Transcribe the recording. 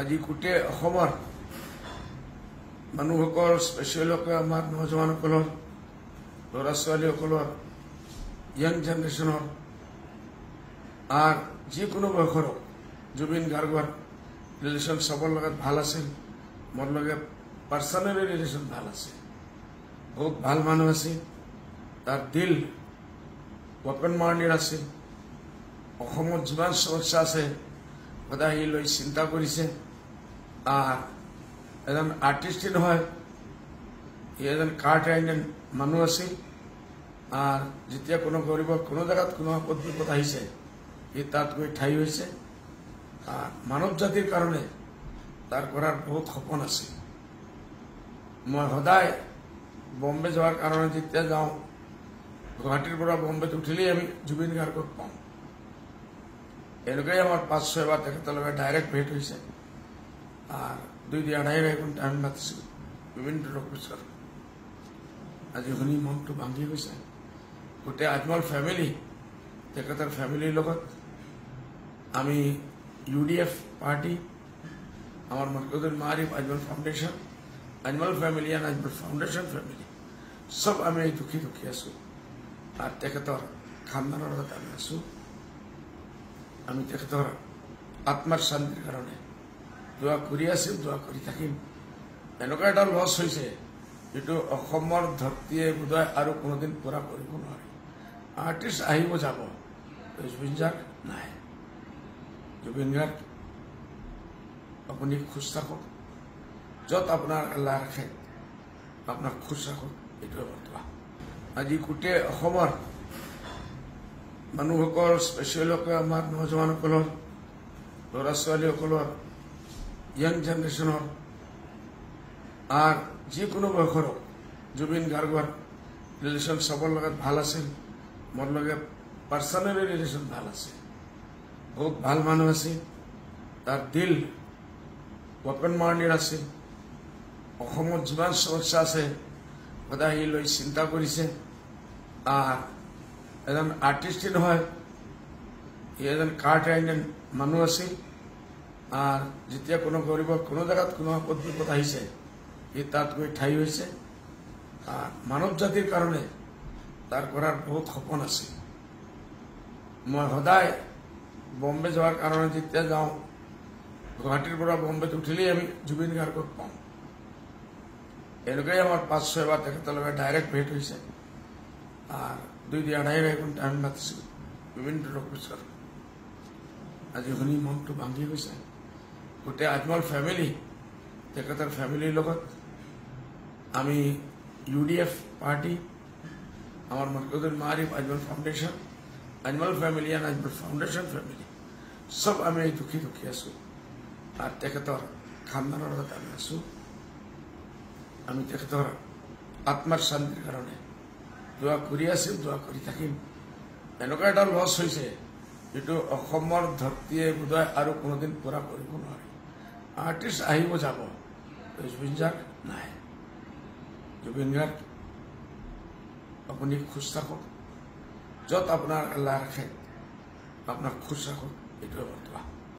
আজি গোটেই অসমৰ মানুহসকল স্পেচিয়েলকৈ আমাৰ নজোৱানসকলৰ ল'ৰা ছোৱালীসকলৰ য়াং জেনেৰেশ্যনৰ আৰু যিকোনো বয়সৰ জুবিন গাৰ্গৰ ৰিলেশ্যন চবৰ লগত ভাল আছিল, মোৰ লগত পাৰ্চনেলি ৰিলেশ্যন ভাল আছিল, বহুত ভাল মানুহ আছিল, তাৰ দিল ওপেন মাইণ্ডেড আছিল। অসমত যিমান সমস্যা আছে সদায় সি লৈ চিন্তা কৰিছে। আর এজন আর্টিস্টই নহয়, এজন কার্ড আইন মানুষ আছিল। আর যেতিয়া কোনো গরিবর কোনো জায়গাত কোনো আপদ বিপদ আহিছে ই তাত গৈ ঠাই হয়েছে। আর মানব জাতির কারণে তার করার বহুত সপন আছে। মই সদায় বম্বে যাওয়ার কারণে যেতিয়া যাওঁ গুৱাহাটীৰ পৰা বম্বেত উঠিলেই আমি জুবিন গাৰ্গক পাওঁ। এনেকৈ আমাৰ ৫-৬ বাৰ তেখেতৰ লগত ডাইৰেক্ট ভেট হয়েছে। আৰ ২-২.৫ ঘণ্টা আমি মাতিছিল বিভিন্ন অফিচৰ। আজি শুনি মনটো ভাঙি গৈছে। গোটেই আজমল ফ্যামিলি তেখেতৰ ফ্যামিলিৰ লগত আমি UDF পার্টি, আমার মরকজুল মারিফ আজমল ফাউন্ডেশন, আজমল ফ্যামিলি আর আজমল ফাউন্ডেশন ফ্যামিলি সব আমি দুঃখী দুঃখী আছো। আর তেখেতৰ খানদানৰ লগত আমি আছো। আমি তেখেতৰ আত্মাৰ শান্তিৰ কাৰণে দোয়া কৰি আছো, দোয়া কৰি থাকিম। এনেকুৱা এটা লছ হৈছে যিটো অসমৰ ধৰতীয়ে বোধহয় আৰু কোনোদিন পূৰা কৰিব নোৱাৰে। আৰ্টিষ্ট আহিব যাব, জুবিন গাৰ্গ নাই। জুবিন গাৰ্গ আপুনি খুশ থাকক, য'ত আপোনাৰ আল্লাহ ৰাখে আপোনাক খুশ ৰাখক, এইটোৱে বৰ্তমান। আজি গোটেই অসমৰ মানুহসকল স্পেচিয়েলকৈ আমাৰ নজোৱানসকলৰ ল'ৰা ছোৱালীসকলৰ য়াং জেনেৰেশ্যনৰ আৰ যিকোনো বয়সৰ জুবিন গাৰ্গৰ ৰিলেশ্যন চবৰ লগত ভাল আছিল, মোৰ লগত পাৰ্চনেলি ৰিলেশ্যন ভাল আছিল, বহুত ভাল মানুহ আছিল, তাৰ দিল ওপেন মাইণ্ডেড আছিল। অসমত যিমান সমস্যা আছে সদায় সি লৈ চিন্তা কৰিছে। আর এজন আর্টিস্টই নহয়, এজন কার্ড আইন মানুষ আছিল। আর যেতিয়া কোনো গরিবর কোনো জায়গাত কোনো আপদ বিপদ আহিছে ই তাত গৈ ঠাই হয়েছে। আর মানব জাতির কারণে তার করার বহুত সপন আছে। মই সদায় বম্বে যাওয়ার কারণে যেতিয়া যাওঁ গুৱাহাটীৰ পৰা বম্বেত উঠিলেই আমি জুবিন গাৰ্গক পাওঁ। এনেকৈ আমাৰ ৫-৬ বাৰ তেখেতৰ লগত ডাইৰেক্ট ভেট হয়েছে। আৰ ২-২.৫ ঘণ্টা আমি মাতিছিল বিভিন্ন অফিচৰ। আজি শুনি মনটো ভাঙি গৈছে। গোটেই আজমল ফ্যামিলি তেখেতৰ ফ্যামিলিৰ লগত আমি UDF পার্টি, আমার মরকজুল মারিফ আজমল ফাউন্ডেশন, আজমল ফ্যামিলি আর আজমল ফাউন্ডেশন ফ্যামিলি সব আমি দুঃখী দুঃখী আছো। আর তেখেতৰ খানদানৰ লগত আমি আছো। আমি তেখেতৰ আত্মাৰ শান্তিৰ কাৰণে দোয়া কৰি আছো, দোয়া কৰি থাকিম। এনেকুৱা এটা লছ হৈছে যিটো অসমৰ ধৰতীয়ে বোধহয় আৰু কোনোদিন পূৰা কৰিব নোৱাৰে। আৰ্টিষ্ট আহিব যাব, জুবিন গাৰ্গ নাই। জুবিন গাৰ্গ আপুনি খুশ থাকক, য'ত আপোনাৰ আল্লাহ ৰাখে আপোনাক খুশ ৰাখক, এইটোৱে বৰ্তমান।